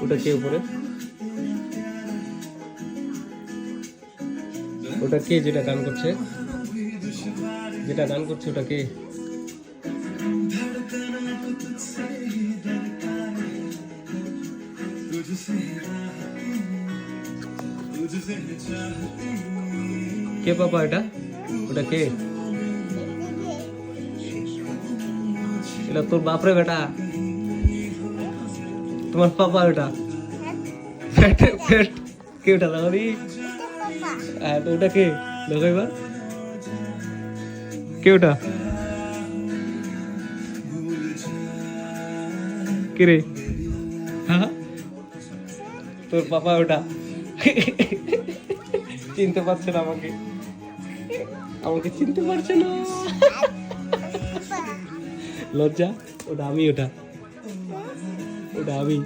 ওটা কে উপরে? ওটা কে যেটা গান করছে? যেটা গান করছে ওটা কে? কে পাপা এটা? ওটা কে? এটা তোর বাপরে বেটা, তোমার পাপা ওটা। কে ওটা লাগাও দি? হ্যাঁ তো ওটা কে? দেখো এবার কে ওটা? কে রে? হ্যাঁ তোর পাপা ওটা। চিনতে পারছে না আমাকে, আমাকে চিনতে পারছে না। লজ্জা? ওটা আমি, ওটা ওটা আমি।